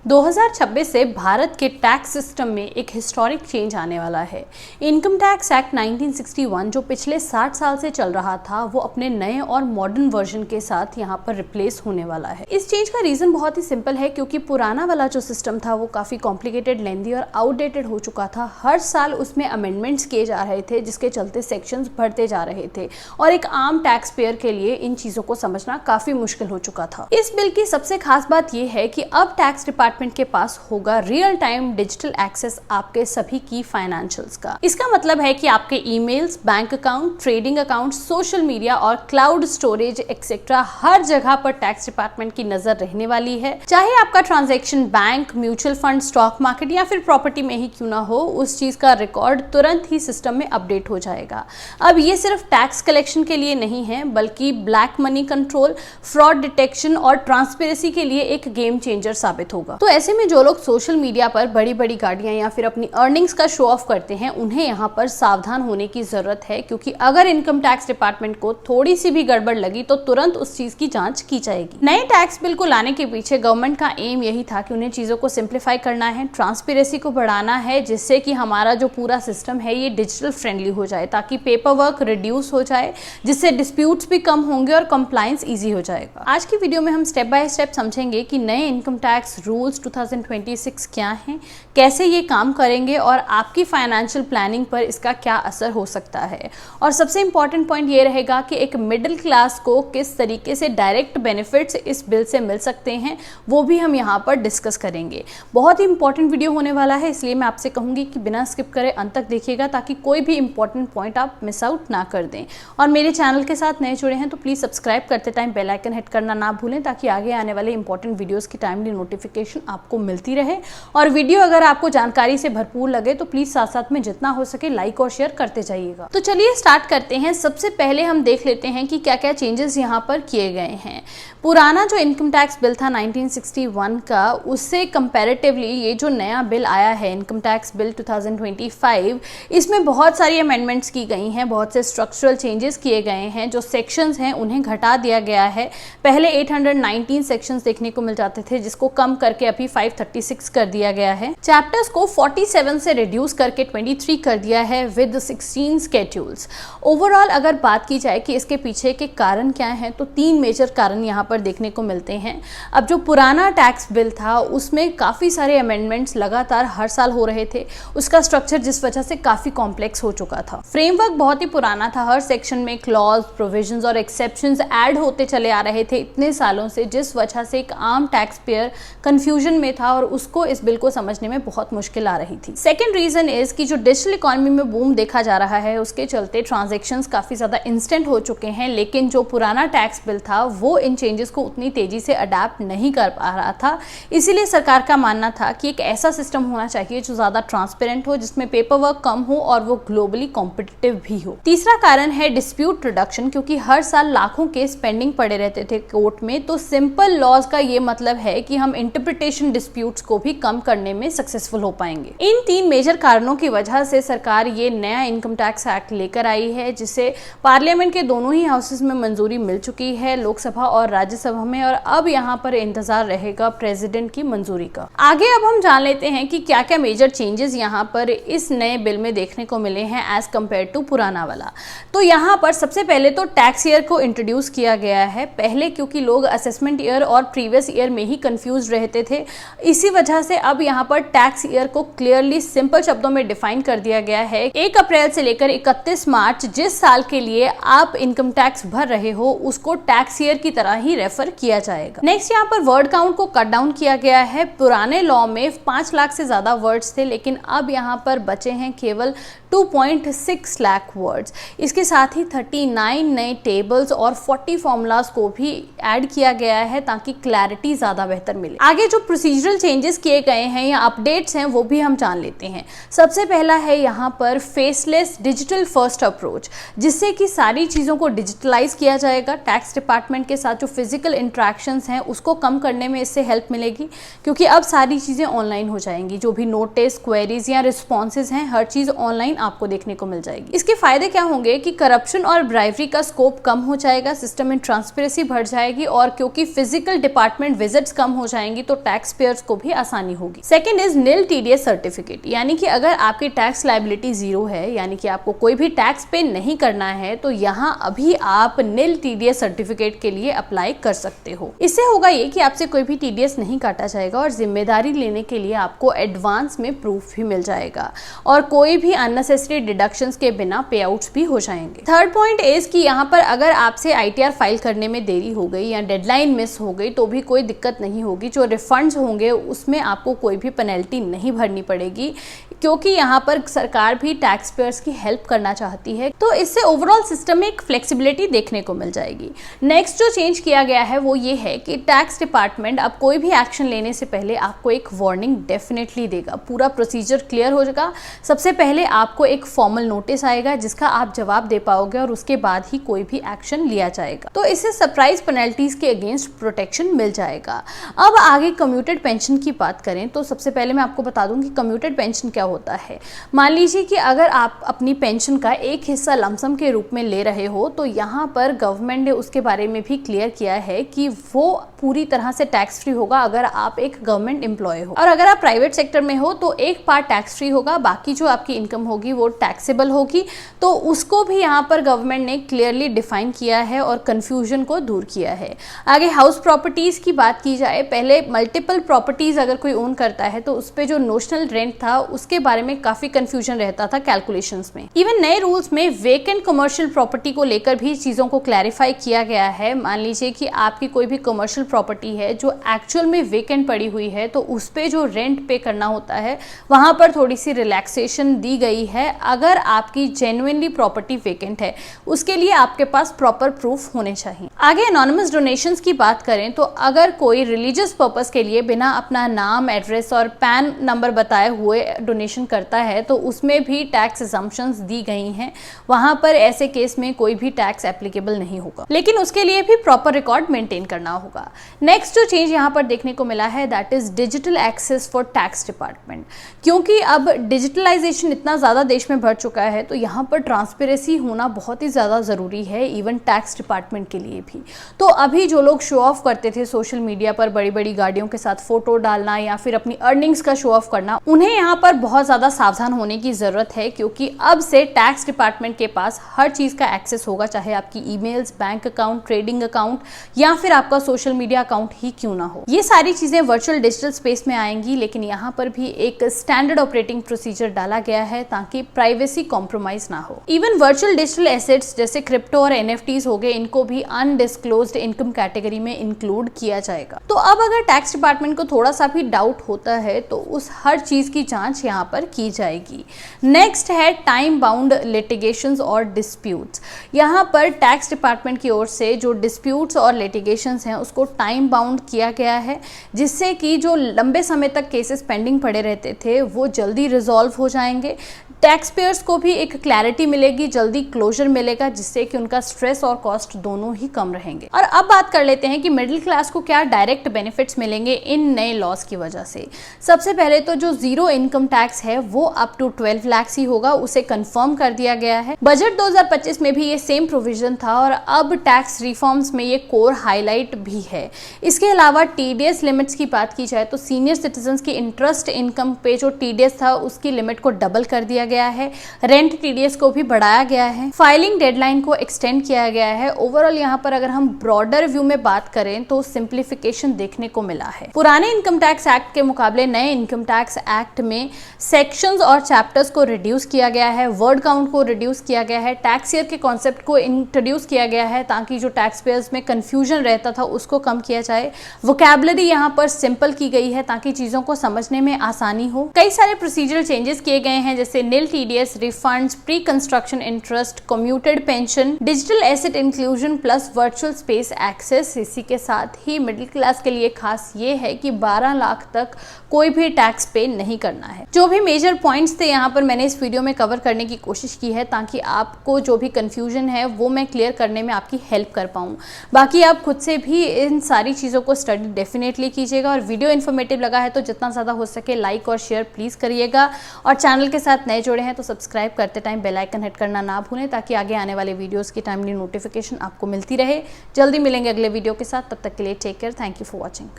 2026 से भारत के tax system में एक हिस्टोरिक चेंज आने वाला है। इनकम टैक्स एक्ट 1961 जो पिछले 60 साल से चल रहा था वो अपने नए और मॉडर्न वर्जन के साथ यहाँ पर रिप्लेस होने वाला है। इस चेंज का रीजन बहुत ही सिंपल है, क्योंकि पुराना वाला जो सिस्टम था वो काफी कॉम्प्लिकेटेड, लेंदी और आउटडेटेड हो चुका था। हर साल उसमें अमेंडमेंट्स किए जा रहे थे, जिसके चलते सेक्शंस बढ़ते जा रहे थे और एक आम टैक्स पेयर के लिए इन चीजों को समझना काफी मुश्किल हो चुका था। इस बिल की सबसे खास बात यह है कि अब टैक्स डिपार्टमेंट के पास होगा रियल टाइम डिजिटल एक्सेस आपके सभी की फाइनेंशियल्स का। इसका मतलब है कि आपके emails, bank account, trading account, social media और क्लाउड स्टोरेज एक्सेट्रा हर जगह पर टैक्स डिपार्टमेंट की नजर रहने वाली है। चाहे आपका transaction bank, mutual fund, stock market या फिर प्रॉपर्टी में ही क्यों ना हो, उस चीज का रिकॉर्ड तुरंत ही सिस्टम में अपडेट हो जाएगा। अब ये सिर्फ टैक्स कलेक्शन के लिए नहीं है, बल्कि black money control, fraud detection और ट्रांसपेरेंसी के लिए एक गेम चेंजर साबित होगा। तो ऐसे में जो लोग सोशल मीडिया पर बड़ी बड़ी गाड़ियां या फिर अपनी अर्निंग्स का शो ऑफ करते हैं, उन्हें यहाँ पर सावधान होने की जरूरत है, क्योंकि अगर इनकम टैक्स डिपार्टमेंट को थोड़ी सी भी गड़बड़ लगी तो तुरंत उस चीज की जांच की जाएगी। नए टैक्स बिल को लाने के पीछे गवर्नमेंट का एम यही था कि उन्हें चीजों को सिंप्लीफाई करना है, ट्रांसपेरेंसी को बढ़ाना है, जिससे कि हमारा जो पूरा सिस्टम है ये डिजिटल फ्रेंडली हो जाए, ताकि पेपर वर्क रिड्यूस हो जाए, जिससे डिस्प्यूट्स भी कम होंगे और कंप्लायंस इजी हो जाएगा। आज की वीडियो में हम स्टेप बाय स्टेप समझेंगे कि नए इनकम टैक्स रूल्स 2026 क्या हैं, कैसे ये काम करेंगे और आपकी फाइनेंशियल प्लानिंग पर इसका क्या असर हो सकता है। और सबसे इंपॉर्टेंट पॉइंट ये रहेगा कि एक मिडिल क्लास को किस तरीके से डायरेक्ट बेनिफिट्स इस बिल से मिल सकते हैं, वो भी हम यहाँ पर डिस्कस करेंगे। बहुत ही इंपॉर्टेंट वीडियो होने वाला है, इसलिए मैं आपसे कहूँगी कि बिना स्किप करे अंत तक देखिएगा, ताकि कोई भी इंपॉर्टेंट पॉइंट आप मिस आउट ना कर दें। और मेरे चैनल के साथ नए जुड़े हैं तो प्लीज़ सब्सक्राइब करते टाइम बेल आइकन हिट करना ना भूलें, ताकि आगे आने वाले इंपॉर्टेंट वीडियोज़ की टाइमली नोटिफिकेशन आपको मिलती रहे। और वीडियो अगर आपको जानकारी से भरपूर लगे तो प्लीज साथ साथ में जितना हो सके लाइक और शेयर करते जाइएगा। तो चलिए स्टार्ट करते हैं। सबसे पहले हम देख लेते हैं कि क्या क्या चेंजेस यहाँ पर किए गए हैं। पुराना जो इनकम टैक्स बिल था 1961 का, उससे कंपैरेटिवली ये जो नया बिल आया है इनकम टैक्स बिल 2025, इसमें बहुत सारी अमेंडमेंट्स की गई हैं, बहुत से स्ट्रक्चरल चेंजेस किए गए हैं। जो सेक्शंस हैं उन्हें घटा दिया गया है। पहले 819 सेक्शंस देखने को मिल जाते थे, जिसको कम करके अभी 536 कर दिया गया है। चैप्टर्स को 47 से रिड्यूस करके 23 कर दिया है विद 16 स्केड्यूल्स। ओवरऑल अगर बात की जाए कि इसके पीछे के कारण क्या हैं, तो 3 मेजर कारण यहाँ पर देखने को मिलते हैं। अब जो पुराना टैक्स बिल था उसमें काफ़ी सारे अमेंडमेंट्स लगातार हर साल हो रहे थे, उसका स्ट्रक्चर जिस वजह से काफ़ी कॉम्प्लेक्स हो चुका था। फ्रेमवर्क बहुत ही पुराना था, हर सेक्शन में क्लॉज, प्रोविजंस और एक्सेप्शंस ऐड होते चले आ रहे थे इतने सालों से, जिस वजह से एक आम टैक्स पेयर कंफ्यूजन में था और उसको इस बिल को समझने में बहुत मुश्किल आ रही थी। सेकेंड रीजन इज कि जो डिजिटल इकोनॉमी में बूम देखा जा रहा है, उसके चलते ट्रांजैक्शंस काफ़ी ज़्यादा इंस्टेंट हो चुके हैं, लेकिन जो पुराना टैक्स बिल था वो इन चेंजेस को उतनी तेजी से अडेप्ट नहीं कर पा रहा था। इसीलिए सरकार का मानना था कि एक ऐसा सिस्टम होना चाहिए जो ज़्यादा ट्रांसपेरेंट हो, जिसमें पेपर वर्क कम हो और वो ग्लोबली कॉम्पिटिटिव भी हो। तीसरा कारण है डिस्प्यूट रिडक्शन, क्योंकि हर साल लाखों केस पेंडिंग पड़े रहते थे कोर्ट में। तो सिंपल लॉज का ये मतलब है कि हम इंटरप्रिटेशन डिस्प्यूट्स को भी कम करने में सक्सेसफुल हो पाएंगे। इन 3 मेजर कारणों की वजह से सरकार ये नया इनकम टैक्स एक्ट लेकर आई है, जिसे पार्लियामेंट के दोनों ही हाउसेस में मंजूरी मिल चुकी है, लोकसभा और राज्यसभा में, और अब यहाँ पर इंतजार रहेगा प्रेसिडेंट की मंजूरी का। आगे अब हम जान लेते हैं कि क्या क्या मेजर चेंजेस यहाँ पर इस नए बिल में देखने को मिले हैं एज कम्पेयर टू पुराना वाला। तो यहाँ पर सबसे पहले तो टैक्स ईयर को इंट्रोड्यूस किया गया है। पहले क्योंकि लोग असेसमेंट ईयर और प्रीवियस ईयर में ही कंफ्यूज रहते थे, इसी वजह से अब यहाँ पर टैक्स ईयर को क्लियरली सिंपल शब्दों में डिफाइन कर दिया गया है। 1 अप्रैल से लेकर 31 मार्च जिस साल के लिए आप इनकम टैक्स भर रहे हो, उसको टैक्स ईयर की तरह ही रेफर किया जाएगा। नेक्स्ट यहाँ पर वर्ड काउंट को कट डाउन किया गया है। पुराने लॉ में 5 लाख से ज्यादा वर्ड्स थे, लेकिन अब यहाँ पर बचे हैं केवल 2.6 लाख वर्ड्स। इसके साथ ही 39 नए टेबल्स और 40 फॉर्मूलाज को भी ऐड किया गया है, ताकि क्लैरिटी ज्यादा बेहतर मिले। आगे जो प्रोसीजरल चेंजेस किए गए हैं या अपडेट्स हैं, वो भी हम जान लेते हैं। सबसे पहला है यहाँ पर फेसलेस डिजिटल फर्स्ट अप्रोच, जिससे कि सारी चीजों को डिजिटलाइज किया जाएगा। टैक्स डिपार्टमेंट के साथ जो फिजिकल इंट्रैक्शंस हैं उसको कम करने में इससे हेल्प मिलेगी, क्योंकि अब सारी चीजें ऑनलाइन हो जाएंगी। जो भी नोटिस, क्वेरीज या रिस्पॉन्सेज हैं, हर चीज ऑनलाइन आपको देखने को मिल जाएगी। इसके फायदे क्या होंगे कि करप्शन और ब्राइवरी का स्कोप कम हो जाएगा, सिस्टम में ट्रांसपेरेंसी बढ़ जाएगी, और क्योंकि फिजिकल डिपार्टमेंट विजिट्स कम हो जाएंगी तो टैक्स पेयर्स को भी आसानी होगी। Second is nil TDS certificate, यानी कि अगर आपकी टैक्स लायबिलिटी जीरो है, यानी कि आपको कोई भी टैक्स पे नहीं करना है, तो यहाँ अभी आप निल टीडीएस सर्टिफिकेट के लिए अप्लाई कर सकते हो। इससे होगा ये कि आपसे कोई भी टीडीएस नहीं काटा जाएगा और जिम्मेदारी लेने के लिए आपको एडवांस में प्रूफ भी मिल जाएगा और कोई भी अननेसेसरी डिडक्शंस के बिना पे आउट्स भी हो जाएंगे। थर्ड पॉइंट इज कि यहाँ पर अगर आपसे आईटीआर फाइल करने में देरी हो गई या डेडलाइन मिस हो गई तो भी कोई दिक्कत नहीं होगी। जो रिफंड्स होंगे उसमें आपको कोई भी पेनल्टी नहीं भरनी पड़ेगी, क्योंकि यहाँ पर सरकार भी टैक्स पेयर्स की हेल्प करना चाहती है। तो इससे ओवरऑल सिस्टम में एक फ्लेक्सिबिलिटी देखने को मिल जाएगी। नेक्स्ट जो चेंज किया गया है वो ये है कि टैक्स डिपार्टमेंट अब कोई भी एक्शन लेने से पहले आपको एक वार्निंग डेफिनेटली देगा। पूरा प्रोसीजर क्लियर हो जाएगा। सबसे पहले आपको एक फॉर्मल नोटिस आएगा जिसका आप जवाब दे पाओगे और उसके बाद ही कोई भी एक्शन लिया जाएगा। तो इससे सरप्राइज पेनल्टीज के अगेंस्ट प्रोटेक्शन मिल जाएगा। अब आगे कम्यूटेड पेंशन की बात करें तो सबसे पहले मैं आपको बता दूं कि कम्यूटेड पेंशन क्या होता है। मान लीजिए कि अगर आप अपनी पेंशन का एक हिस्सा लमसम के रूप में ले रहे हो तो यहाँ पर गवर्नमेंट ने उसके बारे में भी क्लियर किया है कि वो पूरी तरह से टैक्स फ्री होगा अगर आप एक गवर्नमेंट एम्प्लॉय हो, और अगर आप प्राइवेट सेक्टर में हो तो एक पार्ट टैक्स फ्री होगा, बाकी जो आपकी इनकम होगी वो टैक्सेबल होगी। तो उसको भी यहाँ पर गवर्नमेंट ने क्लियरली डिफाइन किया है और कंफ्यूजन को दूर किया है। आगे हाउस प्रॉपर्टीज की बात की जाए, पहले मल्टीपल प्रॉपर्टीज अगर कोई ओन करता है तो उस पर जो नोशनल रेंट था उसके बारे में काफी कंफ्यूजन रहता था कैलकुलेशंस में। इवन नए रूल्स में वेकेंट कमर्शियल प्रॉपर्टी को लेकर भी चीजों को क्लैरिफाई किया गया है। मान लीजिए कि आपकी कोई भी कमर्शियल प्रॉपर्टी है जो एक्चुअल में वेकेंट पड़ी हुई है तो उस पे जो रेंट पे करना होता है वहां पर थोड़ी सी रिलैक्सेशन दी गई है। अगर आपकी जेन्युइनली प्रॉपर्टी वेकेंट है उसके लिए आपके पास प्रॉपर प्रूफ होने चाहिए। आगे एनोनिमस डोनेशंस की बात करें तो अगर कोई रिलीजियस पर्पस के लिए बिना अपना नाम, एड्रेस और पैन नंबर बताए हुए डोनेशन करता है तो उसमें भी टैक्स असम्पशंस दी गई हैं। वहां पर ऐसे केस में कोई भी टैक्स एप्लीकेबल नहीं होगा, लेकिन उसके लिए भी प्रॉपर रिकॉर्ड मेंटेन करना होगा। नेक्स्ट जो चेंज यहाँ पर देखने को मिला है that is digital access for tax department. क्योंकि अब डिजिटलाइजेशन इतना ज़्यादा देश में बढ़ चुका है तो यहाँ पर ट्रांसपेरेंसी होना बहुत ही ज़्यादा ज़रूरी है, इवन टैक्स डिपार्टमेंट के लिए भी। तो अभी जो लोग शो ऑफ करते थे सोशल मीडिया पर बड़ी बड़ी गाड़ियों के साथ फोटो डालना या फिर अपनी अर्निंग्स का शो ऑफ करना, उन्हें यहाँ पर बहुत ज़्यादा सावधान होने की ज़रूरत है, क्योंकि अब से टैक्स डिपार्टमेंट के पास हर चीज़ का एक्सेस होगा, चाहे आपकी emails, bank account, trading account या फिर आपका सोशल मीडिया अकाउंट ही क्यों ना हो। ये सारी चीज़ें वर्चुअल डिजिटल स्पेस में आएंगी, लेकिन यहाँ पर भी एक स्टैंडर्ड ऑपरेटिंग प्रोसीजर डाला गया है ताकि प्राइवेसी कॉम्प्रोमाइज ना हो। इवन वर्चुअल डिजिटल एसेट्स जैसे क्रिप्टो और एनएफटीज हो गए, इनको भी अनडिस्क्लोज्ड इनकम कैटेगरी में इंक्लूड किया जाएगा। तो अब अगर टैक्स डिपार्टमेंट को थोड़ा सा भी डाउट होता है तो उस हर चीज की जांच यहाँ पर की जाएगी। नेक्स्ट है टाइम बाउंड लिटिगेशंस और डिस्प्यूट्स। यहाँ पर टैक्स डिपार्टमेंट की ओर से जो डिस्प्यूट्स और लिटिगेशंस हैं उसको टाइम बाउंड किया गया है, जिससे कि जो लंबे समय तक केसेस पेंडिंग पड़े रहते थे वो जल्दी रिजॉल्व हो जाएंगे। टैक्स पेयर्स को भी एक क्लैरिटी मिलेगी, जल्दी क्लोजर मिलेगा, जिससे कि उनका स्ट्रेस और कॉस्ट दोनों ही कम रहेंगे। और अब बात कर लेते हैं कि मिडिल क्लास को क्या डायरेक्ट बेनिफिट्स मिलेंगे इन नए लॉस की वजह से। सबसे पहले तो जो जीरो इनकम टैक्स है वो अप टू 12 लाख ही होगा, उसे कंफर्म कर दिया गया है। बजट 2025 में भी ये सेम प्रोविजन था और अब टैक्स रिफॉर्म्स में ये कोर हाईलाइट भी है। इसके अलावा टीडीएस लिमिट्स की बात की जाए तो सीनियर सिटीजन की इंटरेस्ट इनकम पे जो टीडीएस था उसकी लिमिट को डबल कर दिया गया है। रेंट टीडीएस को भी बढ़ाया गया है। फाइलिंग डेडलाइन को एक्सटेंड किया गया है। ओवरऑल यहाँ पर अगर हम ब्रॉडर व्यू में बात करें तो सिंप्लीफिकेशन देखने को मिला है। पुराने इनकम टैक्स एक्ट के मुकाबले नए इनकम टैक्स एक्ट में सेक्शंस और चैप्टर्स को रिड्यूस किया गया है, वर्ड काउंट को रिड्यूस किया गया है, टैक्स ईयर के कॉन्सेप्ट को इंट्रोड्यूस किया गया है ताकि जो टैक्स पेयर्स में कंफ्यूजन रहता था उसको कम किया जाए। वोकैबुलरी यहाँ पर सिंपल की गई है ताकि चीजों को समझने में आसानी हो। कई सारे प्रोसीजरल चेंजेस किए गए हैं जैसे nil TDS, refunds, pre construction interest, commuted pension, digital asset inclusion plus virtual space access. इसी के साथ ही मिडिल क्लास के लिए खास ये है कि 12 लाख तक कोई भी टैक्स पे नहीं करना है। जो भी भी मेजर पॉइंट्स थे यहाँ पर मैंने इस वीडियो में कवर करने की कोशिश की है, ताकि आपको जो भी कन्फ्यूजन है वो मैं क्लियर करने में आपकी हेल्प कर पाऊँ। बाकी आप खुद से भी इन सारी चीज़ों को स्टडी डेफिनेटली कीजिएगा, और वीडियो इन्फॉर्मेटिव लगा है तो जितना ज़्यादा हो सके लाइक और शेयर प्लीज़ करिएगा, और चैनल के साथ नए जुड़े हैं तो सब्सक्राइब करते टाइम बेल आइकन हिट करना ना भूलें, ताकि आगे आने वाले वीडियोज़ की टाइमली नोटिफिकेशन आपको मिलती रहे। जल्दी मिलेंगे अगले वीडियो के साथ, तब तक के लिए take care, thank you for watching.